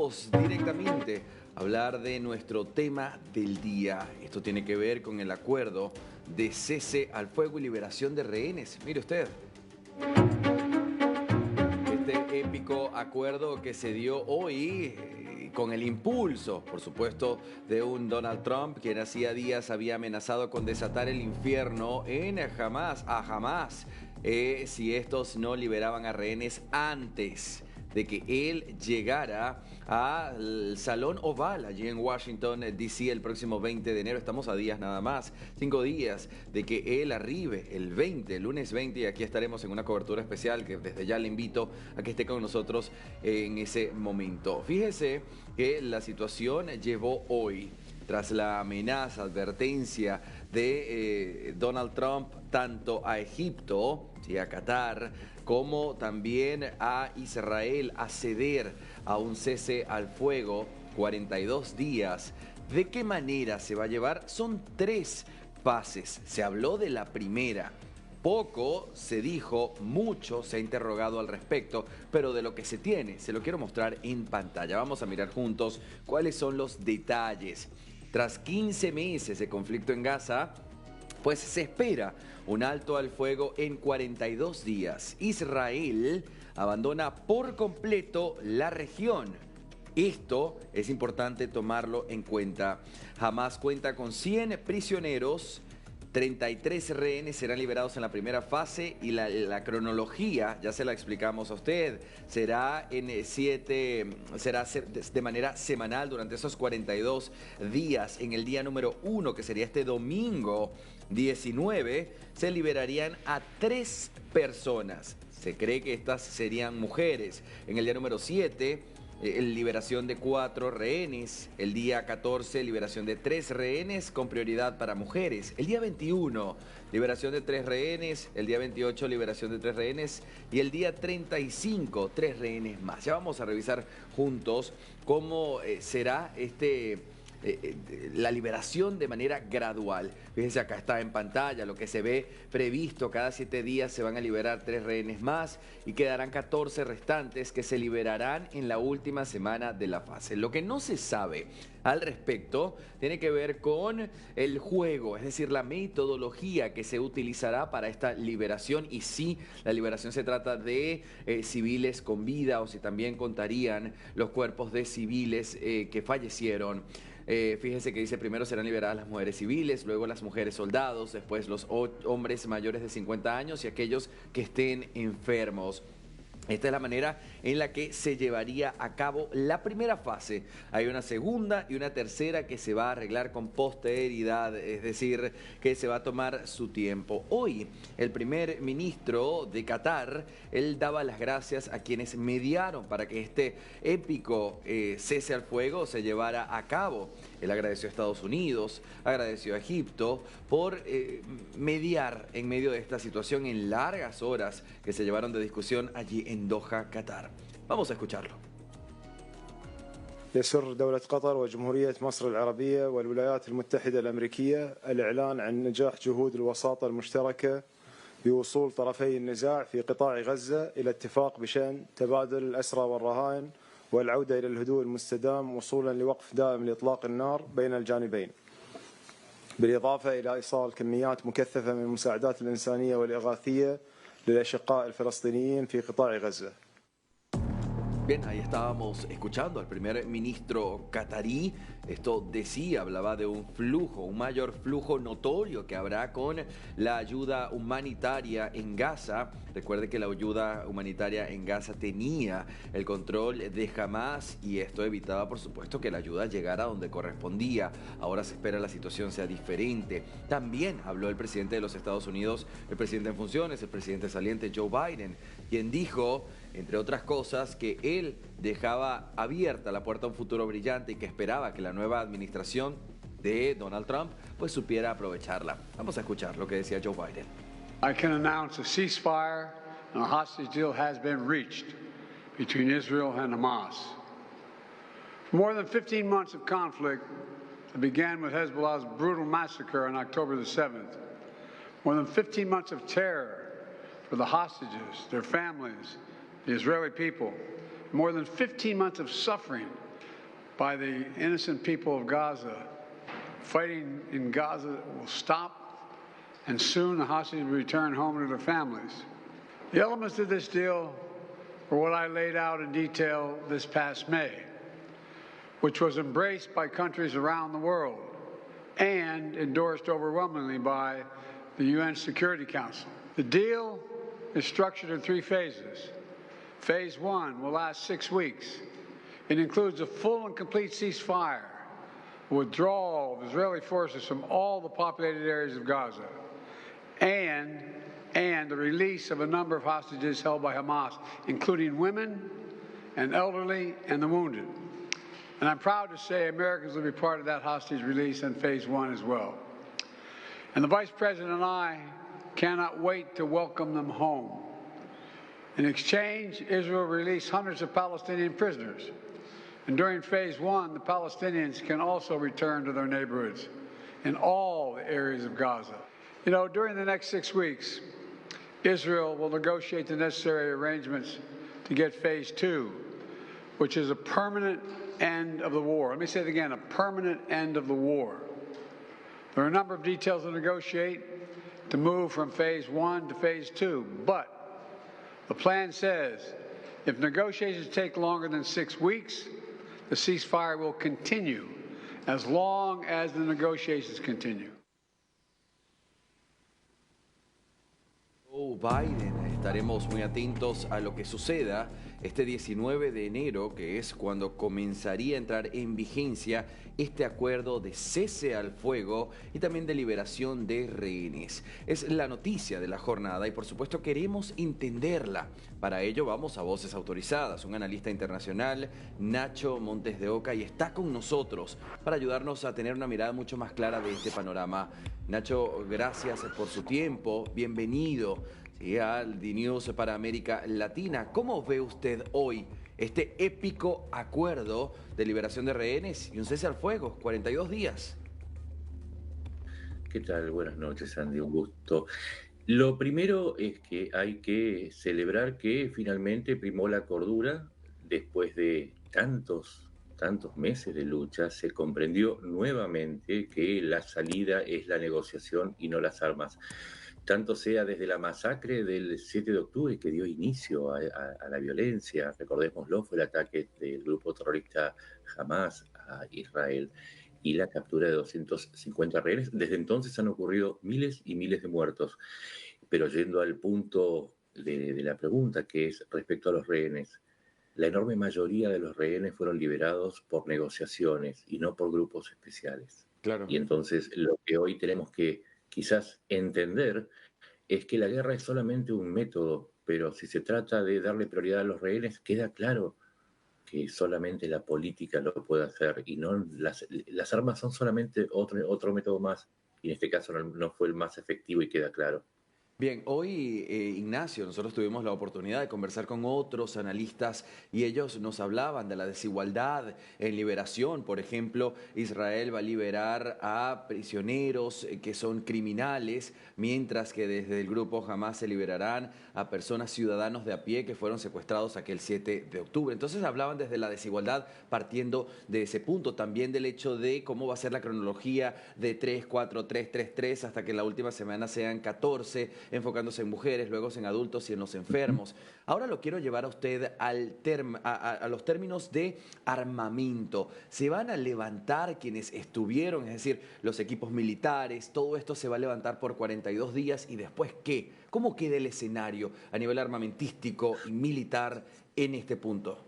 Vamos directamente a hablar de nuestro tema del día. Esto tiene que ver con el acuerdo de cese al fuego y liberación de rehenes. Mire usted. Este épico acuerdo que se dio hoy con el impulso, por supuesto, de un Donald Trump, quien hacía días había amenazado con desatar el infierno en Hamás, si estos no liberaban a rehenes antes de que él llegara al Salón Oval allí en Washington, D.C. el próximo 20 de enero. Estamos a días nada más, 5 días de que él arribe el 20, el lunes 20, y aquí estaremos en una cobertura especial que desde ya le invito a que esté con nosotros en ese momento. Fíjese que la situación llevó hoy, tras la amenaza, advertencia de Donald Trump, tanto a Egipto, ¿sí?, a Qatar, como también a Israel, a ceder a un cese al fuego 42 días. ¿De qué manera se va a llevar? Son 3 fases. Se habló de la primera. Poco se dijo, mucho se ha interrogado al respecto, pero de lo que se tiene, se lo quiero mostrar en pantalla. Vamos a mirar juntos cuáles son los detalles. Tras 15 meses de conflicto en Gaza, pues se espera un alto al fuego en 42 días. Israel abandona por completo la región. Esto es importante tomarlo en cuenta. Hamás cuenta con 100 prisioneros. 33 rehenes serán liberados en la primera fase y la cronología, ya se la explicamos a usted, será de manera semanal durante esos 42 días. En el día número 1, que sería este domingo 19, se liberarían a 3 personas. Se cree que estas serían mujeres. En el día número 7, liberación de 4 rehenes. El día 14, liberación de 3 rehenes con prioridad para mujeres. El día 21, liberación de 3 rehenes. El día 28, liberación de 3 rehenes. Y el día 35, 3 rehenes más. Ya vamos a revisar juntos cómo será la liberación de manera gradual. Fíjense, acá está en pantalla lo que se ve previsto. Cada 7 días se van a liberar 3 rehenes más y quedarán 14 restantes que se liberarán en la última semana de la fase. Lo que no se sabe al respecto tiene que ver con el juego, es decir, la metodología que se utilizará para esta liberación, y si la liberación se trata de civiles con vida o si también contarían los cuerpos de civiles que fallecieron. Fíjense que dice: primero serán liberadas las mujeres civiles, luego las mujeres soldados, después los hombres mayores de 50 años y aquellos que estén enfermos. Esta es la manera en la que se llevaría a cabo la primera fase. Hay una segunda y una tercera que se va a arreglar con posterioridad, es decir, que se va a tomar su tiempo. Hoy, el primer ministro de Qatar, él daba las gracias a quienes mediaron para que este épico cese al fuego se llevara a cabo. Él agradeció a Estados Unidos, agradeció a Egipto por mediar en medio de esta situación en largas horas que se llevaron de discusión allí en Doha, Qatar. Vamos a escucharlo. يسر دولة قطر وجمهورية مصر العربية والولايات المتحدة الأمريكية الإعلان عن نجاح جهود الوساطة المشتركة بوصول طرفي النزاع في قطاع غزة إلى اتفاق بشأن تبادل الأسرى والرهائن والعودة إلى الهدوء المستدام وصولا لوقف دائم لإطلاق النار بين الجانبين، بالإضافة إلى إيصال كميات مكثفة من المساعدات الإنسانية والإغاثية للأشقاء الفلسطينيين في قطاع غزة. Bien, ahí estábamos escuchando al primer ministro catarí. Esto decía, hablaba de un flujo, un mayor flujo notorio que habrá con la ayuda humanitaria en Gaza. Recuerde que la ayuda humanitaria en Gaza tenía el control de Hamás y esto evitaba, por supuesto, que la ayuda llegara donde correspondía. Ahora se espera la situación sea diferente. También habló el presidente de los Estados Unidos, el presidente en funciones, el presidente saliente Joe Biden, quien dijo, entre otras cosas, que él dejaba abierta la puerta a un futuro brillante y que esperaba que la nueva administración de Donald Trump pues supiera aprovecharla. Vamos a escuchar lo que decía Joe Biden. I can announce a ceasefire and a hostage deal has been reached between Israel and Hamas. For more than 15 months of conflict that began with Hezbollah's brutal massacre on October the 7th, more than 15 months of terror for the hostages, their families, the Israeli people, more than 15 months of suffering by the innocent people of Gaza. Fighting in Gaza will stop, and soon the hostages will return home to their families. The elements of this deal were what I laid out in detail this past May, which was embraced by countries around the world and endorsed overwhelmingly by the UN Security Council. The deal is structured in 3 phases. Phase 1 will last 6 weeks. It includes a full and complete ceasefire, withdrawal of Israeli forces from all the populated areas of Gaza, and the release of a number of hostages held by Hamas, including women and elderly and the wounded. And I'm proud to say Americans will be part of that hostage release in Phase 1 as well. And the Vice President and I cannot wait to welcome them home. In exchange, Israel released hundreds of Palestinian prisoners. And during Phase 1, the Palestinians can also return to their neighborhoods in all the areas of Gaza. You know, during the next 6 weeks, Israel will negotiate the necessary arrangements to get Phase 2, which is a permanent end of the war. Let me say it again, a permanent end of the war. There are a number of details to negotiate to move from Phase 1 to Phase 2, but the plan says if negotiations take longer than 6 weeks, the ceasefire will continue as long as the negotiations continue. Biden, estaremos muy atentos a lo que suceda este 19 de enero, que es cuando comenzaría a entrar en vigencia este acuerdo de cese al fuego y también de liberación de rehenes. Es la noticia de la jornada y por supuesto queremos entenderla. Para ello vamos a Voces Autorizadas, un analista internacional, Nacho Montes de Oca, y está con nosotros para ayudarnos a tener una mirada mucho más clara de este panorama. Nacho, gracias por su tiempo, bienvenido al DNews para América Latina. ¿Cómo ve usted hoy este épico acuerdo de liberación de rehenes y un cese al fuego? 42 días. ¿Qué tal? Buenas noches, Andy, un gusto. Lo primero es que hay que celebrar que finalmente primó la cordura después de tantos meses de lucha. Se comprendió nuevamente que la salida es la negociación y no las armas. Tanto sea desde la masacre del 7 de octubre que dio inicio a la violencia, recordémoslo, fue el ataque del grupo terrorista Hamas a Israel y la captura de 250 rehenes. Desde entonces han ocurrido miles y miles de muertos. Pero yendo al punto de la pregunta, que es respecto a los rehenes, la enorme mayoría de los rehenes fueron liberados por negociaciones y no por grupos especiales. Claro. Y entonces lo que hoy tenemos que quizás entender es que la guerra es solamente un método, pero si se trata de darle prioridad a los rehenes, queda claro que solamente la política lo puede hacer y no las armas son solamente otro método más, y en este caso no fue el más efectivo y queda claro. Bien, hoy, Ignacio, nosotros tuvimos la oportunidad de conversar con otros analistas y ellos nos hablaban de la desigualdad en liberación. Por ejemplo, Israel va a liberar a prisioneros que son criminales, mientras que desde el grupo Hamas se liberarán a personas, ciudadanos de a pie que fueron secuestrados aquel 7 de octubre. Entonces hablaban desde la desigualdad partiendo de ese punto, también del hecho de cómo va a ser la cronología de 3, 4, 3, 3, 3, hasta que la última semana sean 14, enfocándose en mujeres, luego en adultos y en los enfermos. Ahora lo quiero llevar a usted a los términos de armamento. ¿Se van a levantar quienes estuvieron, es decir, los equipos militares? Todo esto se va a levantar por 42 días y después ¿qué? ¿Cómo queda el escenario a nivel armamentístico y militar en este punto?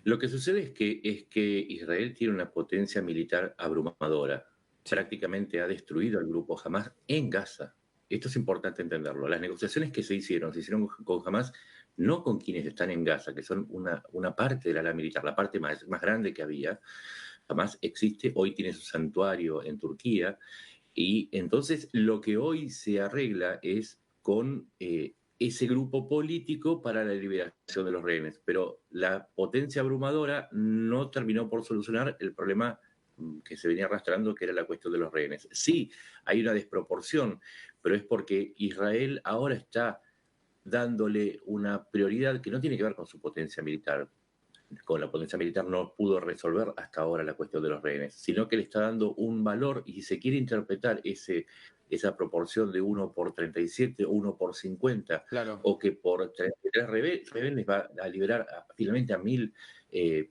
Lo que sucede es que Israel tiene una potencia militar abrumadora. Sí. Prácticamente ha destruido al grupo Hamas en Gaza. Esto es importante entenderlo. Las negociaciones que se hicieron con Hamas, no con quienes están en Gaza, que son una parte del ala militar, la parte más grande que había. Hamas existe, hoy tiene su santuario en Turquía, y entonces lo que hoy se arregla es con ese grupo político para la liberación de los rehenes. Pero la potencia abrumadora no terminó por solucionar el problema que se venía arrastrando, que era la cuestión de los rehenes. Sí, hay una desproporción, pero es porque Israel ahora está dándole una prioridad que no tiene que ver con su potencia militar. con la potencia militar no pudo resolver hasta ahora la cuestión de los rehenes, sino que le está dando un valor y si se quiere interpretar esa proporción de 1 por 37 o 1 por 50, Claro. o que por 33 rehenes va a liberar finalmente a 1000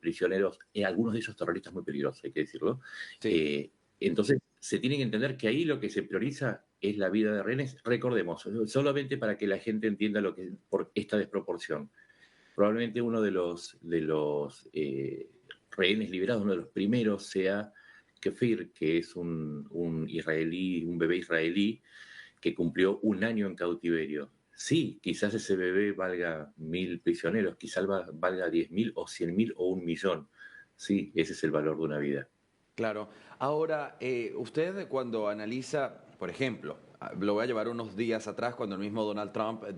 prisioneros, algunos de ellos terroristas muy peligrosos, hay que decirlo. Sí. Entonces, se tiene que entender que ahí lo que se prioriza es la vida de rehenes. Recordemos, solamente para que la gente entienda por esta desproporción. Probablemente uno de los rehenes liberados, uno de los primeros, sea Kefir, que es un israelí, un bebé israelí que cumplió 1 año en cautiverio. Sí, quizás ese bebé valga 1000 prisioneros, quizás valga 10.000 o 100.000 o 1.000.000. Sí, ese es el valor de una vida. Claro. Ahora, usted cuando analiza, por ejemplo, lo voy a llevar unos días atrás cuando el mismo Donald Trump le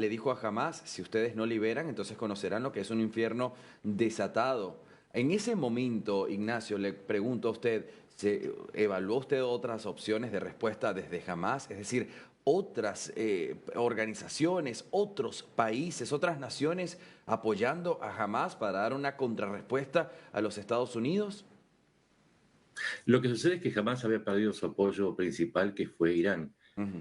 dijo a Hamas, si ustedes no liberan, entonces conocerán lo que es un infierno desatado. En ese momento, Ignacio, le pregunto a usted, ¿evaluó usted otras opciones de respuesta desde Hamas? Es decir, otras organizaciones, otros países, otras naciones apoyando a Hamas para dar una contrarrespuesta a los Estados Unidos. Lo que sucede es que jamás había perdido su apoyo principal, que fue Irán. Ujú.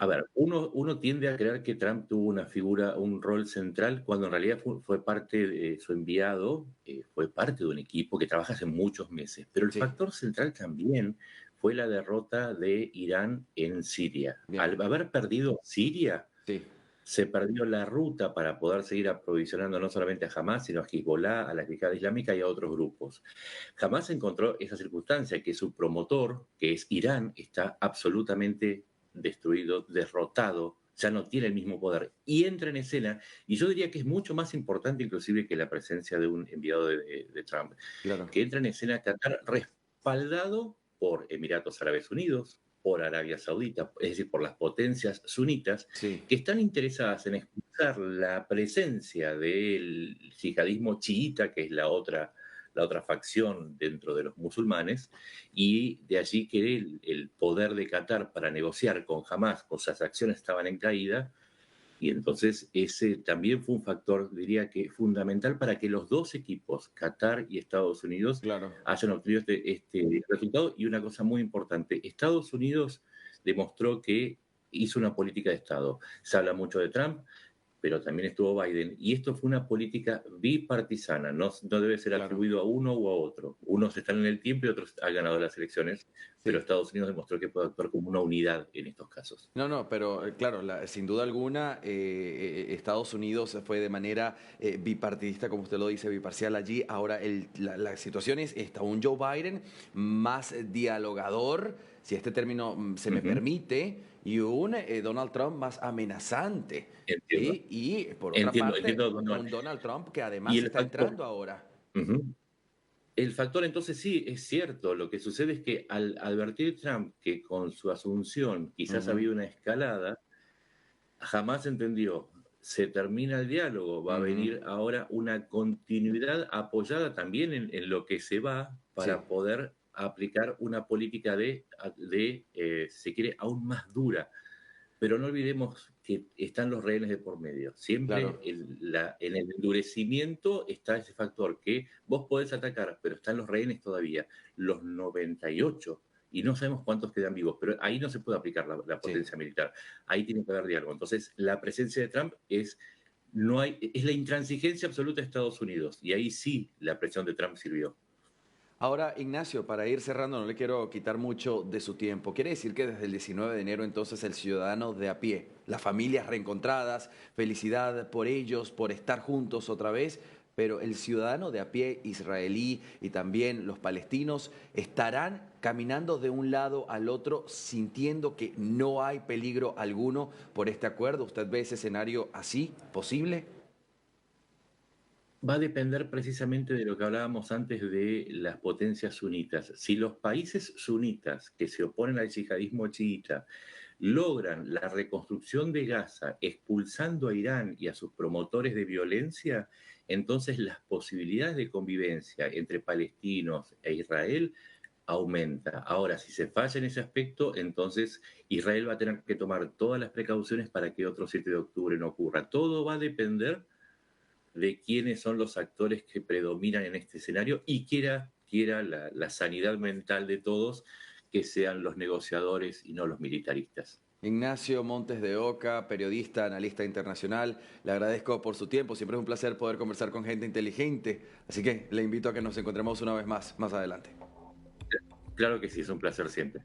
A ver, uno tiende a creer que Trump tuvo una figura, un rol central, cuando en realidad fue parte de su enviado, fue parte de un equipo que trabaja hace muchos meses. Pero el Sí, factor central también fue la derrota de Irán en Siria. bien, Al haber perdido Siria, sí, se perdió la ruta para poder seguir aprovisionando no solamente a Hamas, sino a Hezbollah, a la Yihad Islámica y a otros grupos. Jamás encontró esa circunstancia que su promotor, que es Irán, está absolutamente destruido, derrotado, ya no tiene el mismo poder y entra en escena, y yo diría que es mucho más importante inclusive que la presencia de un enviado de Trump, claro, que entra en escena Qatar respaldado por Emiratos Árabes Unidos, por Arabia Saudita, es decir, por las potencias sunitas, sí, que están interesadas en expulsar la presencia del yihadismo chiita, que es la otra facción dentro de los musulmanes, y de allí que el poder de Qatar para negociar con Hamas, cuyas acciones estaban en caída, y entonces ese también fue un factor, diría que fundamental para que los dos equipos, Qatar y Estados Unidos, claro. hayan obtenido este resultado. Y una cosa muy importante, Estados Unidos demostró que hizo una política de Estado. Se habla mucho de Trump, pero también estuvo Biden, y esto fue una política bipartisana, no debe ser Claro, atribuido a uno u a otro. Unos están en el tiempo y otros han ganado las elecciones, pero sí. Estados Unidos demostró que puede actuar como una unidad en estos casos. No, no, pero claro, sin duda alguna, Estados Unidos fue de manera bipartidista, como usted lo dice, biparcial allí. Ahora la situación es esta, un Joe Biden más dialogador, si este término se me Ujú. permite, y un Donald Trump más amenazante. Entiendo, ¿Sí? Y por otra entiendo, parte, entiendo, Don Juan. un Donald Trump que Y además el está factor, entrando ahora. ujú. El factor entonces sí, es cierto, lo que sucede es que al advertir Trump que con su asunción quizás Ujú, había una escalada, jamás entendió, se termina el diálogo, va a ujú, venir ahora una continuidad apoyada también en lo que se va sí, para poder aplicar una política si se quiere, aún más dura. Pero no olvidemos que están los rehenes de por medio. Siempre claro. en el endurecimiento está ese factor que vos podés atacar, pero están los rehenes todavía, los 98, y no sabemos cuántos quedan vivos, pero ahí no se puede aplicar la Sí. potencia militar. Ahí tiene que haber diálogo. Entonces, la presencia de Trump no es la intransigencia absoluta de Estados Unidos, y ahí sí la presión de Trump sirvió. Ahora, Ignacio, para ir cerrando, no le quiero quitar mucho de su tiempo. Quiere decir que desde el 19 de enero, entonces, el ciudadano de a pie, las familias reencontradas, felicidad por ellos, por estar juntos otra vez, pero el ciudadano de a pie israelí y también los palestinos estarán caminando de un lado al otro sintiendo que no hay peligro alguno por este acuerdo. ¿Usted ve ese escenario así, posible? Va a depender precisamente de lo que hablábamos antes de las potencias sunitas. Si los países sunitas que se oponen al yihadismo chiita logran la reconstrucción de Gaza expulsando a Irán y a sus promotores de violencia, entonces las posibilidades de convivencia entre palestinos e Israel aumenta. Ahora, si se falla en ese aspecto, entonces Israel va a tener que tomar todas las precauciones para que otro 7 de octubre no ocurra. Todo va a depender de quiénes son los actores que predominan en este escenario y quiera la sanidad mental de todos que sean los negociadores y no los militaristas. Ignacio Montes de Oca, periodista, analista internacional, le agradezco por su tiempo, siempre es un placer poder conversar con gente inteligente, así que le invito a que nos encontremos una vez más adelante. Claro que sí, es un placer siempre.